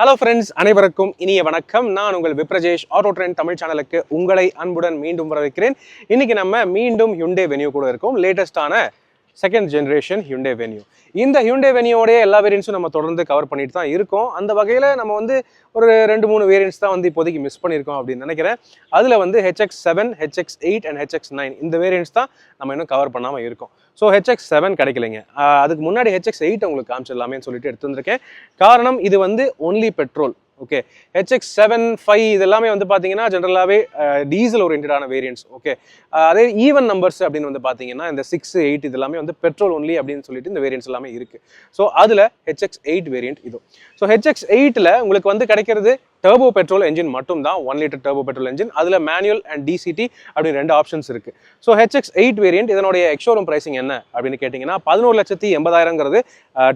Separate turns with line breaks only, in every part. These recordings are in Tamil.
ஹலோ ஃப்ரெண்ட்ஸ், அனைவருக்கும் இனிய வணக்கம். நான் உங்கள் விப்ரஜேஷ் ஆட்டோ ட்ரெண்ட் தமிழ் சேனலுக்கு உங்களை அன்புடன் மீண்டும் வரவேற்கிறேன். இன்னைக்கு நம்ம மீண்டும் ஹியூண்டே வென்யூ கூட இருக்கோம். லேட்டஸ்டான செகண்ட் ஜென்ரேஷன் ஹியூண்டே வென்யூ. இந்த ஹியூண்டே வென்யூவோடைய எல்லா வேரியன்ஸும் நம்ம தொடர்ந்து கவர் பண்ணிட்டு தான் இருக்கோம். அந்த வகையில் நம்ம ஒரு 2-3 வேரியன்ட்ஸ் தான் இப்போதைக்கு மிஸ் பண்ணியிருக்கோம் அப்படின்னு நினைக்கிறேன். அதில் HX7, HX8 அண்ட் HX9 இந்த வேரியன்ட்ஸ் தான் நம்ம இன்னும் கவர் பண்ணாமல் இருக்கோம். So HX7 கிடைக்கலைங்க. அதுக்கு முன்னாடி HX8 உங்களுக்கு காமிச்சிடலாமேன்னு சொல்லிட்டு எடுத்து வந்திருக்கேன். காரணம் இது ஒன்லி பெட்ரோல். ஓகே, HX7, 5 இது எல்லாமே பார்த்தீங்கன்னா ஜென்ரலாகவே டீசல் ஓரியன்டான வேரியன்ட்ஸ். ஓகே, அதே ஈவன் நம்பர்ஸ் அப்படின்னு பார்த்தீங்கன்னா இந்த 6, 8 இது எல்லாமே பெட்ரோல் ஒன்லி அப்படின்னு சொல்லிட்டு இந்த வேரியன்ட்ஸ் எல்லாமே இருக்கு. ஸோ அதில் HX8 வேரியன்ட் இது. ஸோ HX8ல் உங்களுக்கு கிடைக்கிறது டர்போ பெட்ரோல் என்ஜின் மட்டும் தான், 1 லிட்டர் டர்போ பெட்ரோல் என்ஜின். அதில் மேனுவல் அண்ட் டிசிடி அப்படின்னு 2 ஆப்ஷன்ஸ் இருக்கு. ஸோ HX8 வேரியன்ட் இதனுடைய எக்ஷோரூம் பிரைசிங் என்ன அப்படின்னு கேட்டிங்கன்னா 11,80,000ங்கிறது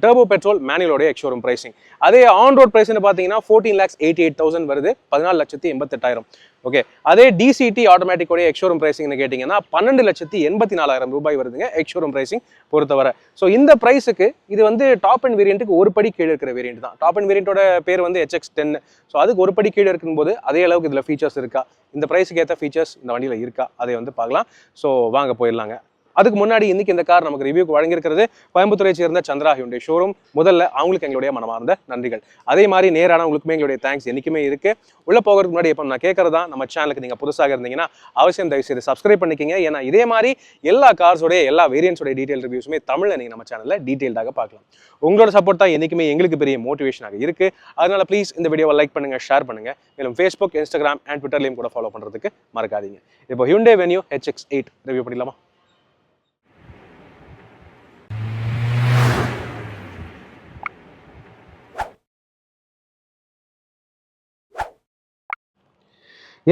டர்போ பெட்ரோல் மேனுவலோடைய எக்ஷோரூம் பிரைசிங். அதே ஆன் ரோட் பிரைஸ்னு பார்த்தீங்கன்னா 14,88,000 வருது, 14,80,000. ஓகே, அதே டிசிடி ஆட்டோமேட்டிக்கோடைய எக்ஷோரூம் பிரைசிங்னு கேட்டிங்கன்னா 12,84,000 ரூபாய் வருதுங்க எக்ஷோரூம் பிரைசிங் பொறுத்தவரை. ஸோ இந்த ப்ரைஸுக்கு இது டாப் அண்ட் வேரியண்ட்டுக்கு ஒரு படி கீழே இருக்கிற வேரியண்ட் தான். டாப் அண்ட் வேரியண்டோட பேர் HX10. ஸோ அதுக்கு ஒரு படி கீழே இருக்கும்போது அதே அளவுக்கு இதில் ஃபீச்சர்ஸ் இருக்கா, இந்த ப்ரைஸுக்கு ஏற்ற ஃபீச்சர்ஸ் இந்த வண்டியில் இருக்கா, அதை பார்க்கலாம். ஸோ வாங்க போயிடலாங்க. அதுக்கு முன்னாடி இன்னைக்கு இந்த கார் நமக்கு ரிவ்யூக்கு வழங்கியிருக்கிறது கோயம்புத்தூரை சேர்ந்த சந்திரா ஹியூண்டே ஷோரூம். முதல்ல அவங்களுக்கு எங்களுடைய மனமார்ந்த நன்றிகள். அதே மாதிரி நேரான உங்களுக்குமே எங்களுடைய தேங்க்ஸ் என்னைக்குமே இருக்கு. உள்ள போகிறதுக்கு முன்னாடி எப்போ நான் கேட்கறதா, நம்ம சேனலுக்கு நீங்க புதுசாக இருந்தீங்கன்னா அவசியம் தயவு செய்து சப்ஸ்கிரைப் பண்ணிக்கிங்க. ஏன்னா இதே மாதிரி எல்லா கார்ஸோடைய எல்லா வேரியன்ஸோட டீடைல் ரிவ்யூஸுமே தமிழ்ல நீங்க நம்ம சேனல்ல டீடைல்டாக பார்க்கலாம். உங்களோட சப்போர்ட் தான் என்னைக்குமே எங்களுக்கு பெரிய மோட்டிவேஷனாக இருக்கு. அதனால ப்ளீஸ் இந்த வீடியோவை லைக் பண்ணுங்க, ஷேர் பண்ணுங்க. மேலும் ஃபேஸ்புக், இன்ஸ்டாகிராம் அண்ட் ட்விட்டர்லையும் கூட ஃபாலோ பண்றதுக்கு மறக்காதீங்க. இப்போ ஹியூண்டே வென்யூ HX8 ரிவ்யூ பண்ணிடலாமா?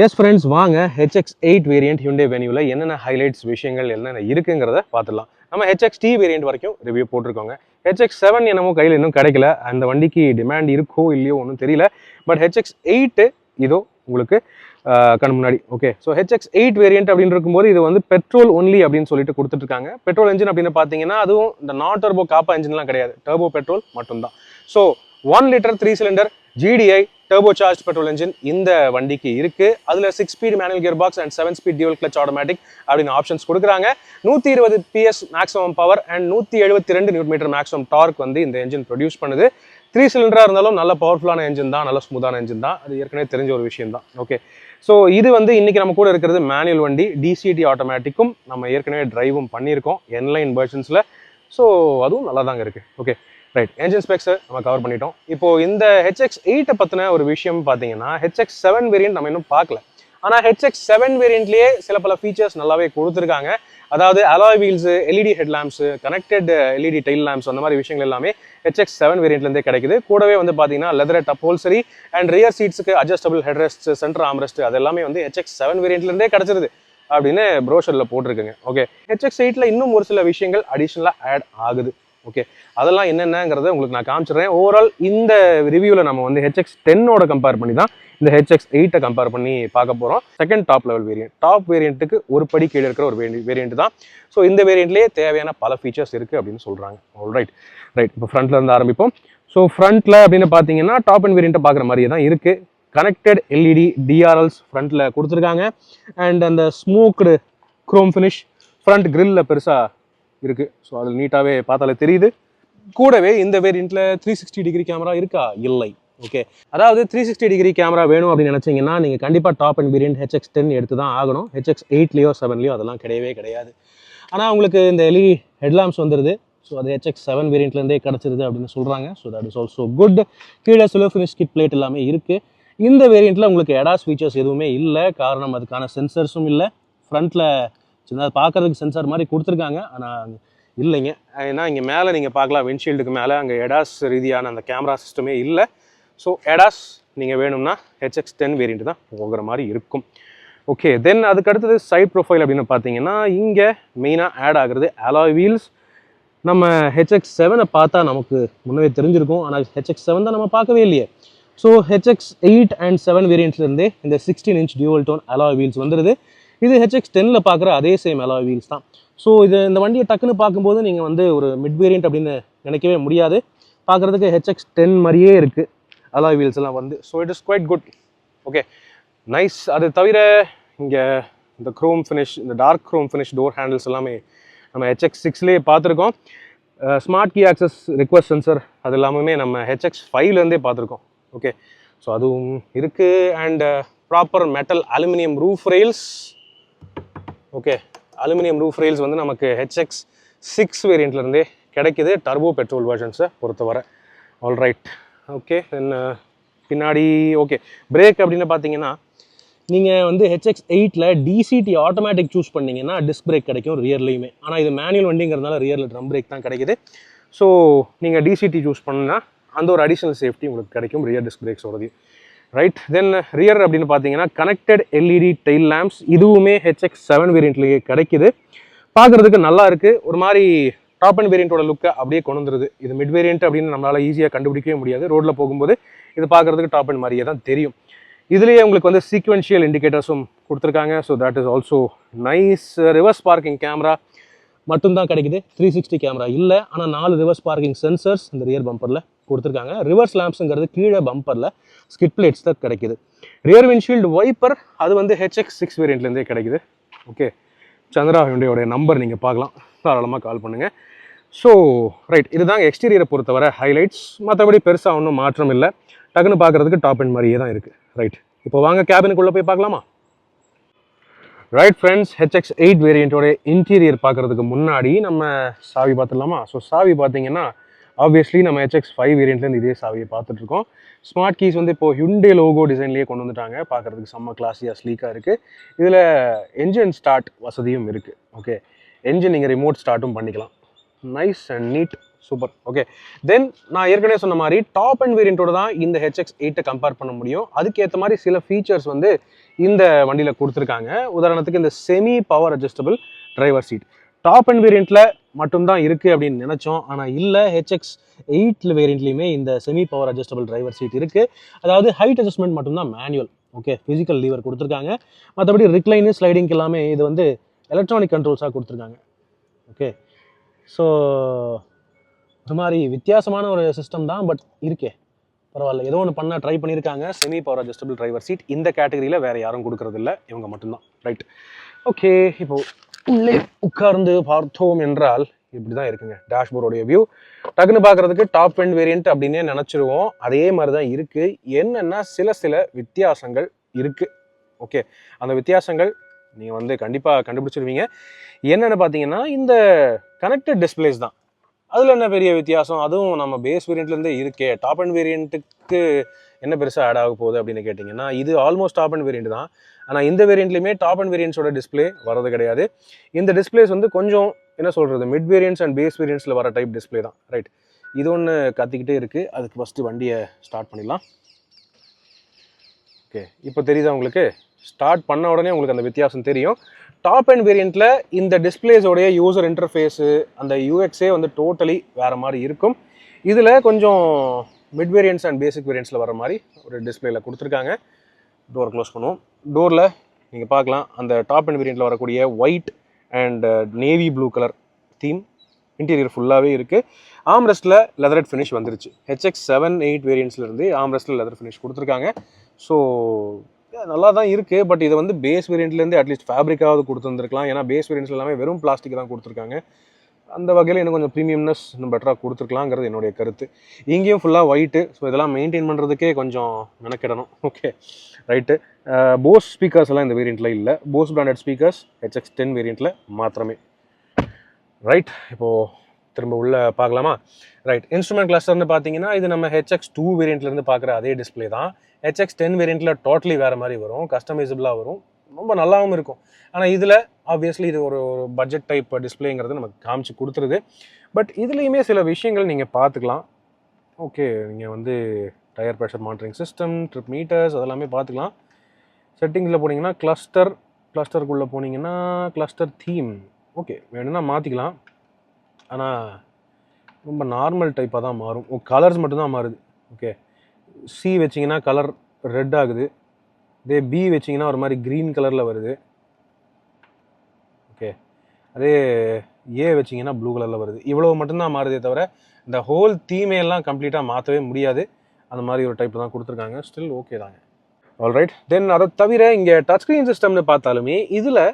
எஸ் ஃப்ரெண்ட்ஸ், வாங்க HX8 வேரியன்ட் ஹியூண்டே வென்யூவில் என்னென்ன ஹைலைட்ஸ் விஷயங்கள் என்னென்ன இருக்குங்கிறத பார்த்துடலாம். நம்ம HXT வேரியன்ட் வரைக்கும் ரிவ்யூ போட்டிருக்கோங்க. HX7 என்னமோ கையில் இன்னும் கிடைக்கல, அந்த வண்டிக்கு டிமாண்ட் இருக்கோ இல்லையோ ஒன்றும் தெரியல. பட் HX8 இதோ உங்களுக்கு கண் முன்னாடி. ஓகே, ஸோ HX8 வேரியன்ட் அப்படின்னு இருக்கும்போது இது பெட்ரோல் ஒன்லி அப்படின்னு சொல்லிட்டு கொடுத்துட்ருக்காங்க. பெட்ரோல் என்ஜின் அப்படின்னு பார்த்தீங்கன்னா அதுவும் இந்த நான் டர்போ காப்பா என்ஜின்லாம் கிடையாது, டர்போ பெட்ரோல் மட்டும்தான். So 1 litre 3 cylinder GDI turbo charge petrol engine இந்த வண்டிக்கு இருக்கு. அதுல 6 speed manual gear box and 7 speed dual clutch automatic அப்படின்னு ஆப்ஷன்ஸ் கொடுக்குறாங்க. 120 PS maximum power and 172 Newton maximum dark இந்த என்ஜின் ப்ரொடியூஸ் பண்ணுது. 3 சிலிண்டரா இருந்தாலும் நல்ல பவர்ஃபுல்லான என்ஜின் தான், நல்ல ஸ்மூத்தான என்ஜின் தான். அது ஏற்கனவே தெரிஞ்ச ஒரு விஷயம் தான். ஓகே, ஸோ இது இன்னைக்கு நம்ம கூட இருக்கிறது மேனுவல் வண்டி. டிசிடி ஆட்டோமேட்டிக்கும் நம்ம ஏற்கனவே டிரைவும் பண்ணியிருக்கோம் என்லைன் வெர்ஷன்ஸ்ல. ஸோ அதுவும் நல்லா தாங்க இருக்கு. ஓகே ரைட், என்ஜின் ஸ்பெக்ஸ் நம்ம கவர் பண்ணிட்டோம். இப்போ இந்த HX8 பத்தின ஒரு விஷயம் பார்த்தீங்கன்னா HX7 வேரியன்ட் நம்ம இன்னும் பார்க்கல. ஆனால் HX7 வேரியன்ட்லேயே சில பல ஃபீச்சர்ஸ் நல்லாவே கொடுத்துருக்காங்க. அதாவது alloy wheels, LED headlamps, connected LED tail lamps, அந்த மாதிரி விஷயங்கள் எல்லாமே HX7 வேரியன்ட்லேருந்தே கிடைக்குது. கூடவே பார்த்தீங்கன்னா லெதர் அப்போல்சரி அண்ட் ரியர் சீட்ஸுக்கு அட்ஜஸ்டபிள் ஹெட்ரெஸ்ட், சென்டர் ஆம்ரெஸ்ட் அது எல்லாமே HX7 வேரியன்ட்லேருந்தே கிடைச்சிருது அப்படின்னு ப்ரோஷரில் போட்டிருக்குங்க. ஓகே, HX8ல இன்னும் ஒரு சில விஷயங்கள் அடிஷ்னலாக ஆட் ஆகுது. ஓகே, அதெல்லாம் என்னென்னங்கிறத உங்களுக்கு நான் காமிச்சிடுறேன். ஓவரால் இந்த ரிவ்யூவில் நம்ம HX10ஓட கம்பேர் பண்ணி தான் இந்த HX8 கம்பேர் பண்ணி பார்க்க போகிறோம். Second top level variant, top வேரியண்ட்டுக்கு ஒரு படி கீழே இருக்கிற ஒரு வேரியண்ட் தான். ஸோ இந்த வேரியண்ட்லேயே தேவையான பல ஃபீச்சர்ஸ் இருக்குது அப்படின்னு சொல்கிறாங்க. ரைட், இப்போ ஃப்ரண்ட்ல இருந்து ஆரம்பிப்போம். ஸோ ஃப்ரண்ட்ல அப்படின்னு பார்த்தீங்கன்னா டாப் அண்ட் வேரியண்ட்டை பார்க்குற மாதிரியே தான் இருக்குது. கனெக்டட் LED DRLs ஃப்ரண்ட்ல கொடுத்துருக்காங்க. அண்ட் அந்த ஸ்மோக்டு குரோம் ஃபினிஷ் ஃப்ரண்ட் கிரில்ல பெருசாக இருக்கு. ஸோ அது நீட்டாகவே பார்த்தாலே தெரியுது. கூடவே இந்த வேரியண்ட்ல 360 டிகிரி கேமரா இருக்கா? இல்லை. ஓகே, அதாவது 360 டிகிரி கேமரா வேணும் அப்படின்னு நினைச்சீங்கன்னா நீங்க கண்டிப்பா டாப் அண்ட் வேரியன்ட் HX10 எடுத்து தான் ஆகணும். HX8லயோ 7லயோ அதெல்லாம் கிடையவே கிடையாது. ஆனால் உங்களுக்கு இந்த LED ஹெட்லாம்ப்ஸ் வந்துருது. ஸோ அது HX7 வேரியண்ட்லேருந்தே கிடச்சிருது அப்படின்னு சொல்கிறாங்க. So that is also good. கீழே சிலோ ஃபினிஷ் கிட் பிளேட் எல்லாமே இருக்குது. இந்த வேரியண்ட்டில் உங்களுக்கு எடாஸ் ஃபீச்சர்ஸ் எதுவுமே இல்லை. காரணம் அதுக்கான சென்சர்ஸும் இல்லை. ஃப்ரண்ட்டில் சின்னதாக பார்க்குறதுக்கு சென்சார் மாதிரி கொடுத்துருக்காங்க, ஆனால் இல்லைங்க. ஏன்னா இங்கே மேலே நீங்கள் பார்க்கலாம், விண்ட்ஷீல்டுக்கு மேலே அங்கே எடாஸ் ரீதியான அந்த கேமரா சிஸ்டமே இல்லை. ஸோ எடாஸ் நீங்கள் வேணும்னா HX10 வேரியண்ட் தான் போகிற மாதிரி இருக்கும். ஓகே, தென் அதுக்கு அடுத்தது சைட் ப்ரொஃபைல் அப்படின்னு பார்த்தீங்கன்னா இங்கே மெயினாக ஆட் ஆகுறது அலாய் வீல்ஸ். நம்ம HX7 பார்த்தா நமக்கு முன்னவே தெரிஞ்சிருக்கும், ஆனால் HX7 தான் நம்ம பார்க்கவே இல்லையே. ஸோ HX8 அண்ட் 7 வேரியண்ட்ஸ்லேருந்தே இந்த 16 inch dual tone alloy wheels வந்துடுது. இது HX10ல பார்க்குற அதே சேம் அலாய் வீல்ஸ் தான். ஸோ இந்த வண்டியை டக்குன்னு பார்க்கும்போது நீங்கள் ஒரு மிட் வேரியண்ட் அப்படின்னு நினைக்கவே முடியாது. பார்க்குறதுக்கு HX10 மாதிரியே இருக்குது. அலாய் வீல்ஸ் எல்லாம் வந்து. So it is quite good. Okay, nice. அது தவிர இங்கே இந்த க்ரோம் ஃபினிஷ், இந்த dark chrome finish door handles எல்லாமே நம்ம HX6லேயே பார்த்துருக்கோம். Smart key access request sensor அது எல்லாமே நம்ம HX5லேருந்தே பார்த்துருக்கோம். ஓகே, ஸோ அதுவும் இருக்குது. And proper metal aluminium roof rails. Okay, aluminium roof rails வந்து நமக்கு HX6 வேரியண்ட்லேருந்தே கிடைக்குது, டர்போ பெட்ரோல் வெர்ஷன்ஸை பொறுத்தவரை. ஆல்ரைட். ஓகே, தென் பின்னாடி ஓகே பிரேக் அப்படின்னு பார்த்தீங்கன்னா நீங்கள் வந்து HX8ல் DCT ஆட்டோமேட்டிக் சூஸ் பண்ணிங்கன்னா டிஸ்க் பிரேக் கிடைக்கும் ரியர்லையுமே. ஆனால் இது மேனுவல் வண்டிங்கிறதுனால ரியரில் ட்ரம் பிரேக் தான் கிடைக்குது. ஸோ நீங்கள் DCT சூஸ் பண்ணால் அந்த ஒரு அடிஷ்னல் சேஃப்டி உங்களுக்கு கிடைக்கும் ரியர் டிஸ்க் பிரேக்ஸோடது. ரைட். தென் ரியர் அப்படின்னு பார்த்தீங்கன்னா கனெக்டட் LED டெயில் லேம்ப்ஸ், இதுவுமே HX7 வேரியண்ட்லேயே கிடைக்குது. பார்க்குறதுக்கு நல்லா இருக்குது. ஒரு மாதிரி டாப் அண்ட் வேரியண்ட்டோட லுக்கை அப்படியே கொண்டு வந்துருது. இது மிட் வேரியண்ட் அப்படின்னு நம்மளால் ஈஸியாக கண்டுபிடிக்கவே முடியாது. ரோட்டில் போகும்போது இது பார்க்குறதுக்கு டாப் அண்ட் மாதிரியே தான் தெரியும். இதுலேயே உங்களுக்கு வந்து சீக்வென்ஷியல் இண்டிகேட்டர்ஸும் கொடுத்துருக்காங்க. So that is also nice. Reverse parking camera மட்டும்தான் கிடைக்குது, 360 கேமரா இல்லை. ஆனால் 4 ரிவர்ஸ் பார்க்கிங் சென்சர்ஸ் இந்த ரியர் பம்பரில் கொடுத்துருக்காங்க. ரிவர்ஸ் லேம்ப்ஸுங்கிறது கீழே பம்பரில் ஸ்கிட் பிளேட்ஸ் தான் கிடைக்குது. ரியர் விண்ட்ஷீல்டு வைப்பர் அது வந்து HX6 வேரியண்ட்லேருந்தே கிடைக்குது. ஓகே, சந்திரா ஹுண்டாயோடைய நம்பர் நீங்கள் பார்க்கலாம், தாராளமாக கால் பண்ணுங்கள். ஸோ ரைட், இதுதாங்க எக்ஸ்டீரியரை பொறுத்தவரை ஹைலைட்ஸ். மற்றபடி பெருசாக ஒன்றும் மாற்றம் இல்லை. டக்குன்னு பார்க்குறதுக்கு டாப் அண்ட் மாதிரியே தான் இருக்குது. ரைட், இப்போ வாங்க கேபினுக்குள்ளே போய் பார்க்கலாமா? ரைட் ஃப்ரெண்ட்ஸ், HX8 வேரியண்ட்டோட இன்டீரியர் பார்க்குறதுக்கு முன்னாடி நம்ம சாவி பார்த்துடலாமா? ஸோ சாவி பார்த்தீங்கன்னா ஆப்வியஸ்லி நம்ம HX5 வேரியண்ட்லேருந்து இதே சாவியை பார்த்துட்ருக்கோம். ஸ்மார்ட் கீஸ் வந்து இப்போது ஹுண்டே லோகோ டிசைன்லேயே கொண்டு வந்துட்டாங்க. பார்க்குறதுக்கு செம்ம கிளாஸியாக ஸ்லீக்காக இருக்குது. இதில் என்ஜின் ஸ்டார்ட் வசதியும் இருக்குது. ஓகே, என்ஜின் நீங்கள் ரிமோட் ஸ்டார்ட்டும் பண்ணிக்கலாம். Nice and neat, super. Okay, then நான் ஏற்கனவே சொன்ன மாதிரி டாப் அண்ட் வேரியண்ட்டோட தான் இந்த HX8 கம்பேர் பண்ண முடியும். அதுக்கேற்ற மாதிரி சில ஃபீச்சர்ஸ் வந்து இந்த வண்டியில் கொடுத்துருக்காங்க. உதாரணத்துக்கு இந்த semi power adjustable driver seat top end வேரியண்ட்டில் மட்டும்தான் இருக்குது அப்படின்னு நினச்சோம். ஆனால் இல்லை, HX8 வேரியண்ட்லேயுமே இந்த semi power adjustable driver seat இருக்குது. அதாவது ஹைட் அட்ஜஸ்ட்மெண்ட் மட்டும்தான் மேனுவல். ஓகே, ஃபிசிக்கல் லீவர் கொடுத்துருக்காங்க. மற்றபடி ரிக்ளைனு ஸ்லைடிங்க்கு எல்லாமே இது வந்து எலக்ட்ரானிக் கண்ட்ரோல்ஸாக கொடுத்துருக்காங்க. ஓகே, ஸோ இது மாதிரி வித்தியாசமான ஒரு சிஸ்டம் தான், பட் இருக்கே பரவாயில்ல, ஏதோ ஒன்று பண்ண ட்ரை பண்ணியிருக்காங்க. Semi power adjustable driver seat இந்த கேட்டகரியில் வேறு யாரும் கொடுக்கறது இல்லை, இவங்க மட்டும்தான். ரைட். ஓகே, இப்போது உள்ளே உட்கார்ந்து பார்த்தோம் என்றால் இப்படி தான் இருக்குங்க டேஷ்போர்டோடைய வியூ. டக்குன்னு பார்க்குறதுக்கு டாப் எண்ட் வேரியண்ட் அப்படின்னே நினச்சிருவோம். அதே மாதிரி தான் இருக்குது. என்னென்னா சில வித்தியாசங்கள் இருக்குது. ஓகே, அந்த வித்தியாசங்கள் நீங்கள் வந்து கண்டிப்பாக கண்டுபிடிச்சிருவீங்க. என்னென்னு பார்த்தீங்கன்னா இந்த கனெக்டட் டிஸ்பிளேஸ் தான். அதில் என்ன பெரிய வித்தியாசம்? அதுவும் நம்ம பேஸ் வேரியண்ட்லேருந்தே இருக்கே. டாப் அண்ட் வேரியண்ட்டுக்கு என்ன பெருசாக ஆட் ஆக போகுது அப்படின்னு கேட்டிங்கன்னா, இது ஆல்மோஸ்ட் டாப் அண்ட் வேரியண்ட் தான். ஆனால் இந்த வேரியண்ட்லேயுமே டாப் அண்ட் வேரியண்ட்ஸோட டிஸ்பிளே வரது கிடையாது. இந்த டிஸ்பிளேஸ் வந்து கொஞ்சம் என்ன சொல்கிறது, மிட் வேரியண்ட்ஸ் அண்ட் பேஸ் வேரியண்ட்ஸில் வர டைப் டிஸ்பிளே தான். ரைட், இது ஒன்று கத்திக்கிட்டே இருக்குது. அதுக்கு ஃபஸ்ட்டு வண்டியை ஸ்டார்ட் பண்ணிடலாம். ஓகே, இப்போ தெரியுதா உங்களுக்கு? ஸ்டார்ட் பண்ண உடனே உங்களுக்கு அந்த வித்தியாசம் தெரியும். டாப் அண்ட் வேரியண்ட்டில் இந்த டிஸ்பிளேஸோடைய யூசர் இன்டர்ஃபேஸு அந்த யூஎக்ஸே வந்து டோட்டலி வேறு மாதிரி இருக்கும். இதில் கொஞ்சம் மிட் வேரியண்ட்ஸ் அண்ட் பேசிக் வேரியண்ட்ஸில் வர மாதிரி ஒரு டிஸ்பிளேயில் கொடுத்துருக்காங்க. டோர் க்ளோஸ் பண்ணுவோம். டோரில் நீங்கள் பார்க்கலாம் அந்த டாப் அண்ட் வேரியண்ட்டில் வரக்கூடிய white and navy blue colour theme interior ஃபுல்லாகவே இருக்குது. ஆம்ரெஸ்ட்டில் லெதரட் ஃபினிஷ் வந்துருச்சு. HX7, 8 வேரியண்ட்ஸ்லேருந்து ஆம்ரெஸ்ட்டில் லெதர் ஃபினிஷ் கொடுத்துருக்காங்க. ஸோ நல்லா தான் இருக்குது. பட் இது வந்து பேஸ் வேரியண்ட்லேருந்து அட்லீஸ்ட் ஃபேப்ரிக்காவது கொடுத்துருந்துருக்கலாம். ஏன்னா பேஸ் வேரியண்ட்ஸ் எல்லாமே வெறும் பிளாஸ்டிக் தான் கொடுத்துருக்காங்க. அந்த வகையில் இன்னும் கொஞ்சம் ப்ரீமியம்னஸ் இன்னும் பெட்டராக கொடுத்துருக்கலாங்கிறது என்னுடைய கருத்து. இங்கேயும் ஃபுல்லாக ஒயிட்டு. ஸோ இதெல்லாம் மெயின்டைன் பண்ணுறதுக்கே கொஞ்சம் மெனக்கிடணும். Okay, right. போஸ் ஸ்பீக்கர்ஸ் எல்லாம் இந்த வேரியண்ட்டில் இல்லை. போஸ் பிராண்டட் ஸ்பீக்கர்ஸ் HX10 வேரியண்ட்டில் மாத்திரமே. ரைட், இப்போது திரும்ப உள்ளே பார்க்கலாமா? ரைட், இன்ஸ்ட்ருமெண்ட் கிளஸ்டர்னு பார்த்தீங்கன்னா இது நம்ம HX2 வேரியண்ட்லேருந்து பார்க்குற அதே டிஸ்பிளே தான். HX10 வேரியண்ட்டில் டோட்டலி வேறு மாதிரி வரும், கஸ்டமைசபிளாக வரும், ரொம்ப நல்லாவும் இருக்கும். ஆனால் இதில் ஆப்வியஸ்லி இது ஒரு பட்ஜெட் டைப் டிஸ்பிளேங்கிறது நமக்கு காமிச்சு கொடுத்துருது. பட் இதுலேயுமே சில விஷயங்கள் நீங்கள் பார்த்துக்கலாம். ஓகே, நீங்கள் வந்து tyre pressure monitoring system, trip meters அதெல்லாமே பார்த்துக்கலாம். செட்டிங்ஸில் போனீங்கன்னா கிளஸ்டருக்குள்ளே போனீங்கன்னா கிளஸ்டர் தீம் ஓகே வேணும்னா மாற்றிக்கலாம். ஆனால் ரொம்ப நார்மல் டைப்பாக தான் மாறும். கலர்ஸ் மட்டும்தான் மாறுது. ஓகே, சி வச்சிங்கன்னா கலர் ரெட் ஆகுது. அதே பி வச்சிங்கன்னா ஒரு மாதிரி க்ரீன் கலரில் வருது. ஓகே, அதே ஏ வச்சிங்கன்னா ப்ளூ கலரில் வருது. இவ்வளோ மட்டும்தான் மாறுதே தவிர இந்த ஹோல் தீமையெல்லாம் கம்ப்ளீட்டாக மாற்றவே முடியாது. அந்த மாதிரி ஒரு டைப் தான் கொடுத்துருக்காங்க. ஸ்டில் ஓகே தாங்க. ஆல்ரைட். தென் அதை தவிர இங்கே டச் ஸ்க்ரீன் சிஸ்டம்னு பார்த்தாலுமே இதில்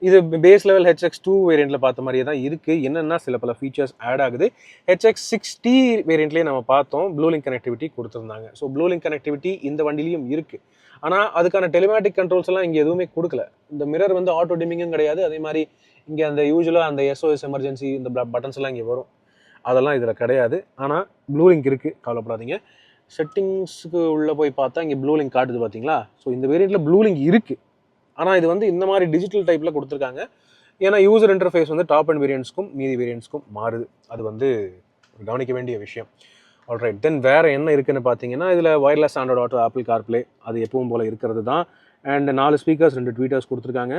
இது பேஸ் லெவல் HX2 வேரியண்ட்டில் பார்த்த மாதிரியே தான் இருக்குது. என்னென்னா சில பல ஃபீச்சர்ஸ் ஆட் ஆகுது. HX6T வேரியண்ட்லேயே நம்ம பார்த்தோம், ப்ளூ லிங்க் கனெக்டிவிட்டி கொடுத்துருந்தாங்க. ஸோ ப்ளூ லிங்க் கனெக்டிவிட்டி இந்த வண்டிலையும் இருக்குது. ஆனால் அதுக்கான டெலிமேட்டிக் கண்ட்ரோல்ஸ் எல்லாம் இங்கே எதுவுமே கொடுக்கல. இந்த மிரர் வந்து ஆட்டோ டிமிங்கும் கிடையாது. அதே மாதிரி இங்கே அந்த யூஸ்வலாக அந்த SOS எமர்ஜென்சி இந்த பட்டன்ஸ் எல்லாம் இங்கே வரும், அதெல்லாம் இதில் கிடையாது. ஆனால் ப்ளூ லிங்க் இருக்குது, கவலைப்படாதீங்க. செட்டிங்ஸுக்கு உள்ளே போய் பார்த்தா இங்கே ப்ளூ லிங்க் காட்டுது பார்த்தீங்களா? ஸோ இந்த வேரியண்ட்டில் ப்ளூ லிங்க் இருக்குது. ஆனால் இது வந்து இந்த மாதிரி டிஜிட்டல் டைப்பில் கொடுத்துருக்காங்க. ஏன்னா யூசர் இன்டர்ஃபேஸ் வந்து டாப் அண்ட் வேரியன்ட்ஸ்க்கும் மீதி வேரியன்ட்ஸ்க்கும் மாறுது. அது வந்து கவனிக்க வேண்டிய விஷயம். ஆல்ரைட். தென் வேறு என்ன இருக்குன்னு பார்த்தீங்கன்னா இதில் wireless Android auto, apple CarPlay அது எப்பவும் போல் இருக்கிறது தான். அண்ட் 4 ஸ்பீக்கர்ஸ், 2 ட்வீட்டர்ஸ் கொடுத்துருக்காங்க,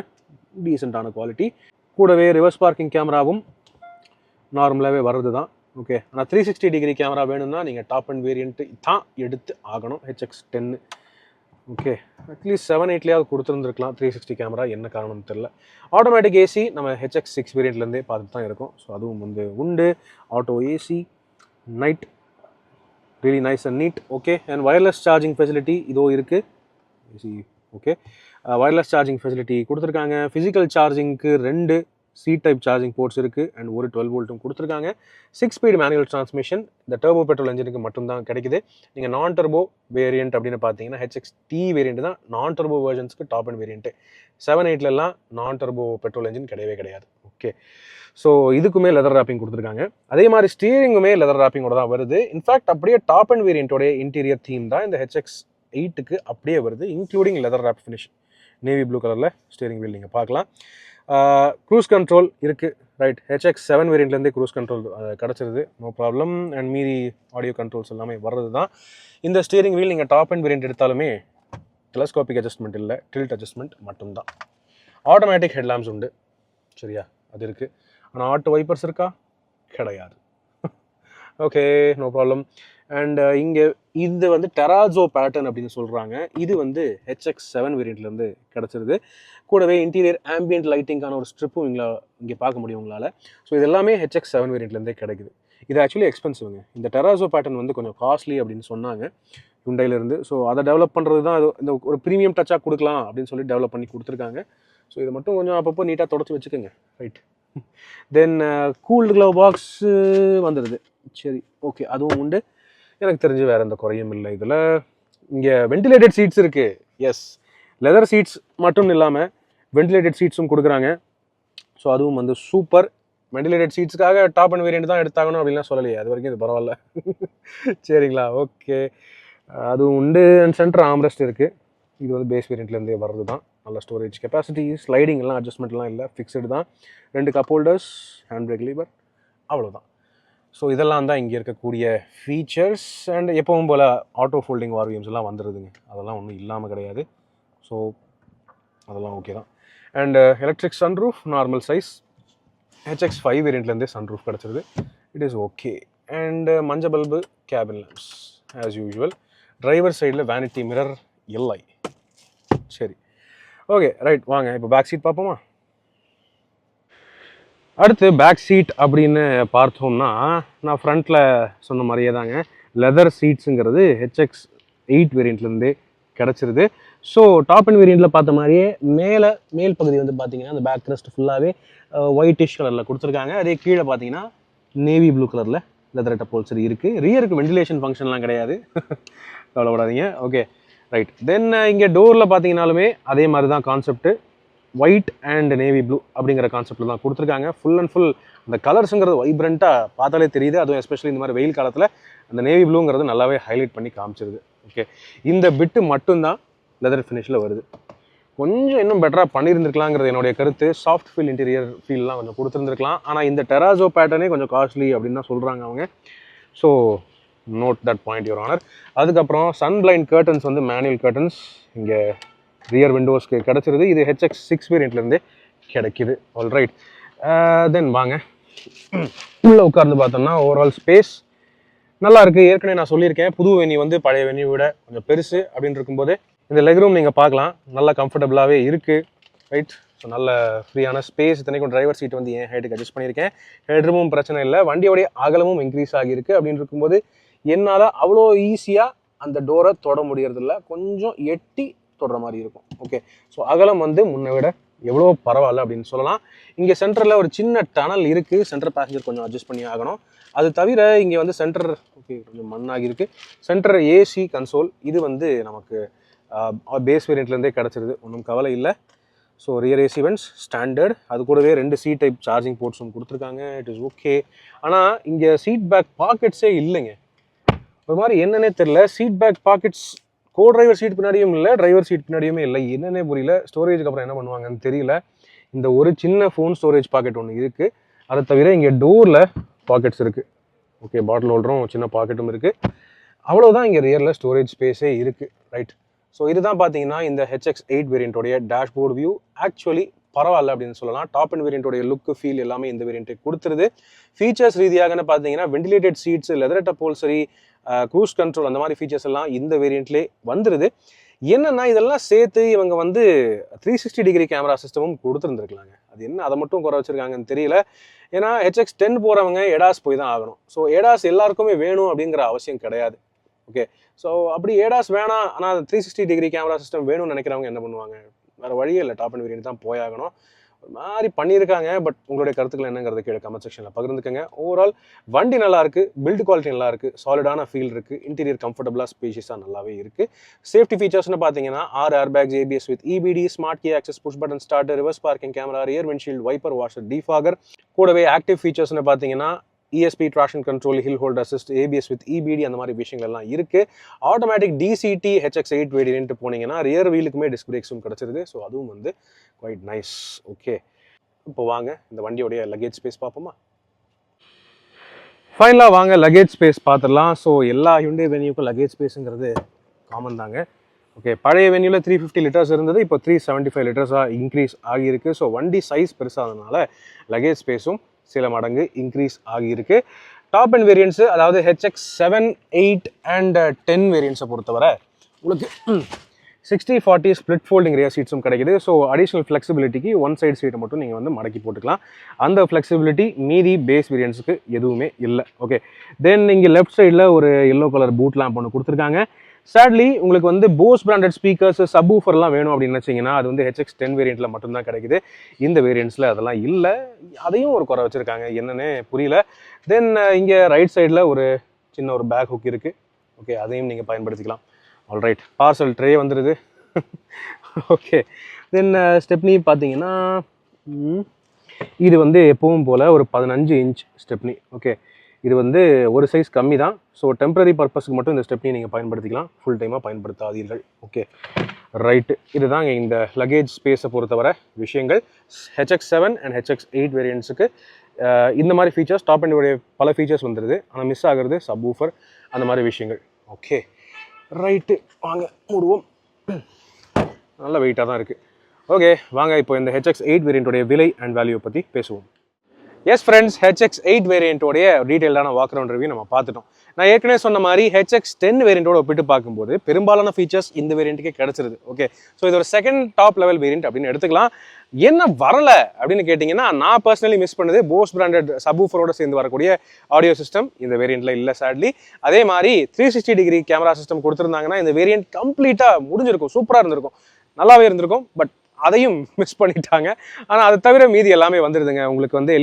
டீசெண்டான குவாலிட்டி. கூடவே ரிவர்ஸ் பார்க்கிங் கேமராவும் நார்மலாகவே வர்றது தான். ஓகே. ஆனால் 360 டிகிரி கேமரா வேணும்னா நீங்கள் டாப் அண்ட் வேரியண்ட்டு தான் எடுத்து ஆகணும், HX10. ஓகே. அட்லீஸ்ட் 7-8லேயாவது கொடுத்துருந்துருக்கலாம் 360 கேமரா, என்ன காரணம்னு தெரில. ஆட்டோமேட்டிக் ஏசி நம்ம HX6 வேரியண்ட்லேருந்தே பார்த்துட்டு தான் இருக்கும். ஸோ அதுவும் வந்து உண்டு. Auto AC, night, really nice and neat. Okay. And wireless charging facility இதோ இருக்குது. AC okay. Wireless charging facility கொடுத்துருக்காங்க. ஃபிசிக்கல் சார்ஜிங்க்கு 2 C டைப் சார்ஜிங் போர்ட்ஸ் இருக்குது. அண்ட் ஒரு 12 வோல்ட்டும் கொடுத்துருக்காங்க. 6 ஸ்பீட் மேனுவல் டிரான்ஸ்மிஷன். இந்த டர்போ பெட்ரோல் என்ஜினுக்கு மட்டும்தான் கிடைக்குது. நீங்கள் நான் டர்போ வேரியண்ட் அப்படின்னு பார்த்தீங்கன்னா HX-T வேரியண்ட் தான் நான் டர்போ வெர்ஷன்ஸ்க்கு டாப் அண்ட் வேரியண்ட்டு. 7-8லலாம் நான் டர்போ பெட்ரோல் என்ஜின் கிடையவே கிடையாது. ஓகே. ஸோ இதுக்குமே லெதர் ராப்பிங் கொடுத்துருக்காங்க. அதே மாதிரி ஸ்டீரிங்குமே லெதர் ராப்பிங்கோட தான் வருது. இன்ஃபேக்ட் அப்படியே டாப் அண்ட் வேரியண்ட்டோடைய இன்டீரியர் தீம் தான் இந்த HX8க்கு அப்படியே வருது, including leather wrap finish. Navy blue கலரில் ஸ்டீரிங் வீல் நீங்கள் பார்க்கலாம். க்ரூஸ் கண்ட்ரோல் இருக்குது. ரைட். HX7 வேரியண்ட்லேருந்தே க்ரூஸ் கண்ட்ரோல் கிடச்சிருது, நோ ப்ராப்ளம். அண்ட் மீதி ஆடியோ கண்ட்ரோல்ஸ் எல்லாமே வர்றது தான். இந்த ஸ்டீரிங் வீல் நீங்கள் டாப் அண்ட் வேரியண்ட் எடுத்தாலுமே டெலஸ்கோபிக் அட்ஜஸ்ட்மெண்ட் இல்லை, டில்ட் அட்ஜஸ்ட்மெண்ட் மட்டும்தான். ஆட்டோமேட்டிக் ஹெட்லாம்ப்ஸ் உண்டு, சரியா? அது இருக்குது. ஆனால் ஆட்டோ வைப்பர்ஸ் இருக்கா? கிடையாது. Okay, no problem. அண்ட் இங்கே இது வந்து டெராசோ பேட்டர்ன் அப்படின்னு சொல்கிறாங்க. இது வந்து HX7 வேரியண்ட்லேருந்து கிடச்சிருது. கூடவே இன்டீரியர் ஆம்பியன்ட் லைட்டிங்கான ஒரு ஸ்ட்ரிப்பும் இங்கே பார்க்க முடியும் உங்களால். ஸோ இது எல்லாமே HX7 வேரியண்ட்லேருந்தே கிடைக்குது. இது ஆக்சுவலி எக்ஸ்பென்சிவ்ங்க. இந்த டெராசோ பேட்டர்ன் வந்து கொஞ்சம் காஸ்ட்லி அப்படின்னு சொன்னாங்க ஹுண்டாயிலேருந்து. ஸோ அதை டெவலப் பண்ணுறது தான் இந்த ஒரு ப்ரீமியம் டச்சாக கொடுக்கலாம் அப்படின்னு சொல்லி டெவலப் பண்ணி கொடுத்துருக்காங்க. ஸோ இதை மட்டும் கொஞ்சம் அப்பப்போ நீட்டாக தொடச்சி வச்சுக்கோங்க. ரைட். தென் கூல்டு க்ளவ் பாக்ஸ் வந்துடுது. சரி, ஓகே, அதுவும் உண்டு. எனக்கு தெரிஞ்சு வேறு எந்த குறையும் இல்லை இதில். இங்கே வென்டிலேட்டட் சீட்ஸ் இருக்குது. எஸ், லெதர் சீட்ஸ் மட்டும் இல்லாமல் வென்டிலேட்டட் சீட்ஸும் கொடுக்குறாங்க. ஸோ அதுவும் வந்து சூப்பர். வென்டிலேட்டட் சீட்ஸுக்காக டாப் அண்ட் வேரியண்ட் தான் எடுத்தாகணும் அப்படின்லாம் சொல்லலையே, அது வரைக்கும் இது பரவாயில்ல. சரிங்களா? ஓகே, அதுவும் உண்டு. அண்ட் சென்டர் ஆம்ரெஸ்ட் இருக்குது. இது வந்து பேஸ் வேரியண்ட்லேருந்தே வர்றது தான். நல்ல ஸ்டோரேஜ் கெப்பாசிட்டி, ஸ்லைடிங் எல்லாம் அட்ஜஸ்ட்மெண்ட்லாம் இல்லை, ஃபிக்ஸ்டு தான். 2 cup holders, hand brake lever, அவ்வளோதான். ஸோ இதெல்லாம் தான் இங்கே இருக்கக்கூடிய ஃபீச்சர்ஸ். அண்ட் எப்பவும் போல் ஆட்டோ ஃபோல்டிங் வார்வியம்ஸ் எல்லாம் வந்துடுதுங்க, அதெல்லாம் ஒன்றும் இல்லாமல் கிடையாது. ஸோ அதெல்லாம் ஓகே தான். And electric sunroof normal size, HX5 வேரியண்ட்லேருந்தே சன்ரூஃப் கிடச்சிருது. It is okay. அண்ட் மஞ்சள் bulb, cabin lamps as usual. Driver சைடில் வேனிட்டி மிரர் இல்லை. சரி, ஓகே, ரைட். வாங்க இப்போ பேக் சீட் பார்ப்போமா? அடுத்து பேக் சீட் அப்படின்னு பார்த்தோம்னா நான் ஃப்ரண்ட்டில் சொன்ன மாதிரியே தாங்க, லெதர் சீட்ஸுங்கிறது HX8 வேரியண்ட்லேருந்தே கிடச்சிருது. ஸோ டாப் அண்ட் வேரியண்ட்டில் பார்த்த மாதிரியே மேல் பகுதி வந்து பார்த்தீங்கன்னா அந்த பேக் ரெஸ்ட் ஃபுல்லாகவே ஒயிட்டிஷ் கலரில் கொடுத்துருக்காங்க. அதே கீழே பார்த்தீங்கன்னா நேவி ப்ளூ கலரில் லெதர் டப்போல்சரி இருக்குது. ரியருக்கு வென்டிலேஷன் ஃபங்க்ஷன்லாம் கிடையாது, கவலைப்படாதீங்க. Okay, right. தென் இங்கே டோரில் பார்த்தீங்கன்னாலுமே அதே மாதிரி தான் concept, white and navy blue அப்படிங்கிற கான்செப்டில் தான் கொடுத்துருக்காங்க. ஃபுல் அண்ட் ஃபுல் அந்த கலர்ஸுங்கிறது வைப்ரண்ட்டாக பார்த்தாலே தெரியுது. அதுவும் எஸ்பெஷலி இந்த மாதிரி வெயில் காலத்தில் அந்த நேவி ப்ளூங்கிறது நல்லாவே ஹைலைட் பண்ணி காமிச்சிருது. ஓகே, இந்த பிட்டு மட்டும்தான் லெதர் ஃபினிஷில் வருது. கொஞ்சம் இன்னும் பெட்டராக பண்ணியிருந்துருக்கலாங்கிறது என்னுடைய கருத்து. சாஃப்ட் ஃபீல், இன்டீரியர் ஃபீல்லாம் கொஞ்சம் கொடுத்துருந்துருக்கலாம். ஆனால் இந்த டெராசோ பேட்டர்னே கொஞ்சம் காஸ்ட்லி அப்படின்னு தான் சொல்கிறாங்க அவங்க. So note that point your honour. அதுக்கப்புறம் சன் பிளைண்ட் கர்டன்ஸ் வந்து மேனுவல் கர்டன்ஸ் இங்கே ரியர் விண்டோஸ்க்கு கிடச்சிருது. இது HX6 வேரியண்ட்லேருந்தே கிடைக்கிது. ஆல்ரைட். தென் வாங்க உள்ளே உட்கார்ந்து பார்த்தோம்னா ஓவரால் ஸ்பேஸ் நல்லா இருக்குது. ஏற்கனவே நான் சொல்லியிருக்கேன், புது வெனி வந்து பழைய வெனியை விட கொஞ்சம் பெருசு அப்படின்னு இருக்கும்போது இந்த லெக் ரூம் நீங்கள் பார்க்கலாம், நல்லா கம்ஃபர்டபுளாகவே இருக்குது. ரைட். ஸோ நல்ல ஃப்ரீயான ஸ்பேஸ். இத்தனைக்கும் டிரைவர் சீட் வந்து என் ஹைட்டுக்கு அட்ஜஸ்ட் பண்ணியிருக்கேன். ஹெட் ரூமும் பிரச்சனை இல்லை. வண்டியோடைய அகலமும் இன்க்ரீஸ் ஆகியிருக்கு. அப்படின்னு இருக்கும்போது என்னால் அவ்வளோ ஈஸியாக அந்த டோரை தொட முடியறதில்ல, கொஞ்சம் எட்டி தொடுற மாதிரி இருக்கும். ஓகே, ஸோ அகலம் வந்து முன்னை விட எவ்வளோ பரவாயில்ல அப்படின்னு சொல்லலாம். இங்கே சென்டரில் ஒரு சின்ன டனல் இருக்குது, சென்டர் பேசஞ்சர் கொஞ்சம் அட்ஜஸ்ட் பண்ணி ஆகணும். அது தவிர இங்கே வந்து சென்டர் ஓகே கொஞ்சம் மண்ணாகி இருக்கு. சென்டர் ஏசி கன்சோல் இது வந்து நமக்கு பேஸ் வேரியண்ட்லேருந்தே கிடச்சிருது, ஒன்றும் கவலை இல்லை. So rear AC vents standard, அது கூடவே 2 C டைப் சார்ஜிங் போர்ட்ஸும் கொடுத்துருக்காங்க. It is okay. ஆனால் இங்கே சீட் பேக் பாக்கெட்ஸே இல்லைங்க, ஒரு மாதிரி என்னன்னே தெரில. Seat back pockets co driver seat பின்னாடியும் இல்லை, டிரைவர் சீட் பின்னாடியுமே இல்லை, என்னன்னே புரியல. ஸ்டோரேஜுக்கு அப்புறம் என்ன பண்ணுவாங்கன்னு தெரியல. இந்த ஒரு சின்ன ஃபோன் ஸ்டோரேஜ் பாக்கெட் ஒன்று இருக்குது, அதை தவிர இங்கே டோரில் பாக்கெட்ஸ் இருக்குது. ஓகே, பாட்டில் ஹோல்டரும் சின்ன பாக்கெட்டும் இருக்குது, அவ்வளோதான். இங்கே ரியரில் ஸ்டோரேஜ் ஸ்பேஸே இருக்குது. ரைட், ஸோ இதுதான் பார்த்தீங்கன்னா இந்த HX8 வேரியண்ட்டோடைய டேஷ்போர்ட் வியூ. ஆக்சுவலி பரவாயில்ல அப்படின்னு சொல்லலாம். டாப் அண்ட் வேரியண்ட்டோடைய லுக்கு ஃபீல் எல்லாமே இந்த வேரியண்ட்டை கொடுத்துருது. ஃபீச்சர்ஸ் ரீதியாகன்னு பார்த்தீங்கன்னா ventilated seats, leather upholstery, cruise control, அந்த மாதிரி ஃபீச்சர்ஸ் எல்லாம் இந்த வேரியண்ட்லேயே வந்துடுது. என்னன்னா இதெல்லாம் சேர்த்து இவங்க வந்து 360 டிகிரி கேமரா சிஸ்டமும் கொடுத்துருந்துருக்கலாங்க. அது என்ன அதை மட்டும் குறை வச்சிருக்காங்கன்னு தெரியல. ஏன்னா HX10 போகிறவங்க எடாஸ் போய் தான் ஆகணும். ஸோ எடாஸ் எல்லாருக்குமே வேணும் அப்படிங்கிற அவசியம் கிடையாது. ஓகே, ஸோ அப்படி ஏடாஸ் வேணாம், ஆனால் 360 டிகிரி கேமரா சிஸ்டம் வேணும்னு நினைக்கிறவங்க என்ன பண்ணுவாங்க? வேறு வழியே இல்லை, டாப் அண்ட் வேரியண்ட் தான் போயாகணும். ஒரு மாதிரி பண்ணியிருக்காங்க. பட் உங்களுடைய கருத்துக்கள் என்னங்கிறது கீழே கமெண்ட் செக்ஷனில் பகிர்ந்துக்கங்க. ஓவரால் வண்டி நல்லா இருக்கு, பில்ட் குவாலிட்டி நல்லா இருக்கு, சாலிடான ஃபீல் இருக்கு, இன்டீரியர் கம்ஃபர்டபுளாக ஸ்பேஷியஸாக நல்லாவே இருக்கு. சேஃப்டி ஃபீச்சர்ஸ்னு பார்த்தீங்கன்னா 6 airbags, ABS with EBD, smart key access, push button start, reverse parking camera, rear windshield wiper, washer, defogger. கூடவே ஆக்டிவ் ஃபீச்சர்ஸ்னு பார்த்தீங்கன்னா ESP traction control, hill hold assist, ABS with EBD, அந்த மாதிரி விஷயங்கள் எல்லாம் இருக்கு. ஆட்டோமேட்டிக் DCT HX8 வேரியன்ட் போனீங்கன்னா ரியர் வீலுக்குமே டிஸ்க் பிரேக்ஸும் கிடச்சிருது. ஸோ அதுவும் வந்து குவைட் நைஸ். ஓகே, இப்போ வாங்க இந்த வண்டியோடைய லக்கேஜ் ஸ்பேஸ் பார்ப்போமா? ஃபைனலாக வாங்க லக்கேஜ் ஸ்பேஸ் பார்த்துடலாம். ஸோ எல்லா ஹியூண்டே வென்யூக்கும் லக்கேஜ் ஸ்பேஸுங்கிறது காமன் தாங்க. ஓகே, பழைய வென்யூவில் 350 லிட்டர்ஸ் இருந்தது, இப்போ 375 லிட்டர்ஸாக இன்க்ரீஸ் ஆகியிருக்கு. ஸோ வண்டி சைஸ் பெருசாகிறதுனால லக்கேஜ் ஸ்பேஸும் சில மடங்கு இன்க்ரீஸ் ஆகியிருக்கு. டாப் அண்ட் வேரியன்ட்ஸு, அதாவது HX7, 8 அண்ட் 10 வேரியன்ட்ஸை பொறுத்தவரை உங்களுக்கு 60/40 ஸ்ப்ளிட் ஃபோல்டிங் ரியர் சீட்ஸும் கிடைக்குது. ஸோ அடிஷ்னல் ஃப்ளெக்சிபிலிட்டிக்கு ஒன் சைடு சீட்டை மட்டும் நீங்கள் வந்து மடக்கி போட்டுக்கலாம். அந்த ஃப்ளெக்சிபிலிட்டி மீதி பேஸ் வேரியன்ட்ஸுக்கு எதுவுமே இல்லை. ஓகே, தென் இங்கே லெஃப்ட் சைடில் ஒரு எல்லோ கலர் பூட் லேம்ப் ஒன்று கொடுத்துருக்காங்க. சேட்லி உங்களுக்கு வந்து போஸ் பிராண்டட் ஸ்பீக்கர்ஸ், சப்வூஃபர்லாம் வேணும் அப்படின்னு நினச்சிங்கன்னா அது வந்து HX10 வேரியண்ட்டில் மட்டும்தான் கிடைக்குது. இந்த வேரியண்ட்ஸில் அதெல்லாம் இல்லை, அதையும் ஒரு குறை வச்சுருக்காங்க, என்னன்னு புரியல. தென் இங்கே ரைட் சைடில் ஒரு சின்ன ஒரு பேக் ஹுக் இருக்குது. ஓகே, அதையும் நீங்கள் பயன்படுத்திக்கலாம். ஆல்ரைட், பார்சல் ட்ரே வந்துடுது. ஓகே, தென் ஸ்டெப்னி பார்த்தீங்கன்னா இது வந்து எப்பவும் போல் ஒரு 15 இன்ச் ஸ்டெப்னி. ஓகே, இது வந்து ஒரு சைஸ் கம்மி தான். ஸோ டெம்பரரி பர்பஸ்க்கு மட்டும் இந்த ஸ்டெப்னி நீங்கள் பயன்படுத்திக்கலாம், ஃபுல் டைமாக பயன்படுத்தாதீர்கள். ஓகே, ரைட்டு, இதுதாங்க இந்த லக்கேஜ் ஸ்பேஸை பொறுத்தவரை விஷயங்கள். HX7 அண்ட் HX8 வேரியன்ட்ஸுக்கு இந்த மாதிரி ஃபீச்சர்ஸ், டாப் அண்ட் பல ஃபீச்சர்ஸ் வந்துடுது. ஆனால் மிஸ் ஆகிறது சப்வூஃபர், அந்த மாதிரி விஷயங்கள். ஓகே, ரைட்டு, வாங்க மூடுவோம். நல்ல வெயிட்டாக தான் இருக்குது. ஓகே, வாங்க இப்போ இந்த HX8 வேரியண்ட்டோடைய விலை அண்ட் வேல்யூ பற்றி பேசுவோம். எஸ் ஃப்ரெண்ட்ஸ், HX8 வேரியண்ட்டோடைய டீட்டெயிலான வாக் அரவுண்ட் ரிவ்யூ நம்ம பார்த்துட்டோம். நான் ஏற்கனவே சொன்ன மாதிரி HX10 வேரியண்ட்டோட ஒப்பிட்டு பார்க்கும்போது பெரும்பாலான ஃபீச்சர்ஸ் இந்த வேரியண்ட்டுக்கே கிடச்சிருது. ஓகே, ஸோ இது ஒரு செகண்ட் டாப் லெவல் வேரியண்ட் அப்படின்னு எடுத்துக்கலாம். என்ன வரல அப்படின்னு கேட்டிங்கன்னா, நான் பர்சனலி மிஸ் பண்ணது போஸ் பிராண்டட் சப்வூஃபரோட சேர்ந்து வரக்கூடிய ஆடியோ சிஸ்டம் இந்த வேரியண்ட்டில் இல்லை சேட்லி. அதே மாதிரி 360 டிகிரி கேமரா சிஸ்டம் கொடுத்துருந்தாங்கன்னா இந்த வேரியண்ட் கம்ப்ளீட்டாக முடிஞ்சிருக்கும், சூப்பராக இருந்திருக்கும், நல்லாவே இருந்திருக்கும். பட் அதையும் மிஸ் பண்ணிட்டாங்க. ஆனால் அதை தவிர மீதி எல்லாமே வந்துடுதுங்க. உங்களுக்கு வந்து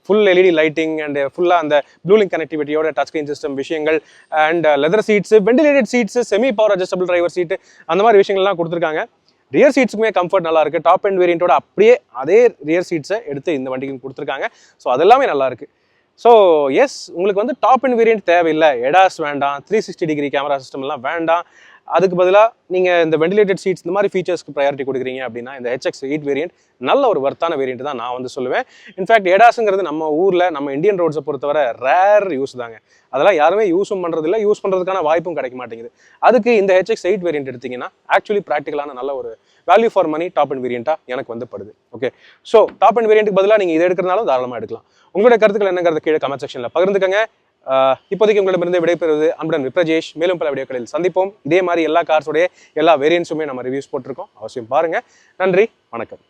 ஃபுல் எல்இடி லைட்டிங் அண்ட் ஃபுல்லாக அந்த ப்ளூலிங்க் கனெக்டிவிட்டியோட டச் ஸ்க்ரீன் சிஸ்டம் விஷயங்கள் and leather seats, ventilated seats, semi power adjustable driver seat, அந்த மாதிரி விஷயங்கள்லாம் கொடுத்துருக்காங்க. ரியர் சீட்ஸுக்குமே கம்ஃபர்ட் நல்லா இருக்குது. டாப் அண்ட் வேரியண்ட்டோட அப்படியே அதே ரியர் சீட்ஸை எடுத்து இந்த வண்டிக்கு கொடுத்துருக்காங்க. ஸோ அதெல்லாமே நல்லா இருக்குது. ஸோ எஸ், உங்களுக்கு வந்து டாப் அண்ட் வேரியண்ட் தேவையில்லை, எடாஸ் வேண்டாம், 360 டிகிரி கேமரா சிஸ்டம்லாம் வேண்டாம், அதுக்கு பதிலாக நீங்கள் இந்த வெண்டிலேட்டட் சீட்ஸ் இந்த மாதிரி ஃபீச்சர்ஸ்க்கு ப்ரையாரிட்டி கொடுக்குறீங்க அப்படின்னா இந்த HX8 வேரியண்ட் நல்ல ஒரு வர்த்தான வேரியண்ட் தான் நான் வந்து சொல்லுவேன். இன்ஃபேக்ட் எடாஸுங்கிறது நம்ம ஊரில் நம்ம இந்தியன் ரோட்ஸை பொறுத்தவரை ரேர் யூஸ் தாங்க. அதெல்லாம் யாருமே யூஸும் பண்ணுறதில்ல, யூஸ் பண்ணுறதுக்கான வாய்ப்பும் கிடைக்க மாட்டேங்குது. அதுக்கு இந்த HX8 வேரியண்ட் எடுத்திங்கன்னா ஆக்சுவலி ப்ராக்டிக்கலான நல்ல ஒரு value for money top end வேரியண்ட்டாக எனக்கு வந்து படுது. ஓகே, ஸோ டாப் அண்ட் வேரியண்ட்டுக்கு பதிலாக நீங்கள் இதை எடுக்கிறனாலும் தாராளமாக எடுக்கலாம். உங்களுடைய கருத்துக்கள் என்னங்கிறது கீழே கமெண்ட் செக்ஷனில் பகிர்ந்துக்கங்க. இப்போதைக்கு உங்களிடமிருந்து விடைபெறுவது அன்புடன் விப்ரஜேஷ். மேலும் பல வீடியோக்களில் சந்திப்போம். இதே மாதிரி எல்லா கார்ஸோடைய எல்லா வேரியன்ட்ஸுமே நம்ம ரிவ்யூஸ் போட்டிருக்கோம், அவசியம் பாருங்க. நன்றி, வணக்கம்.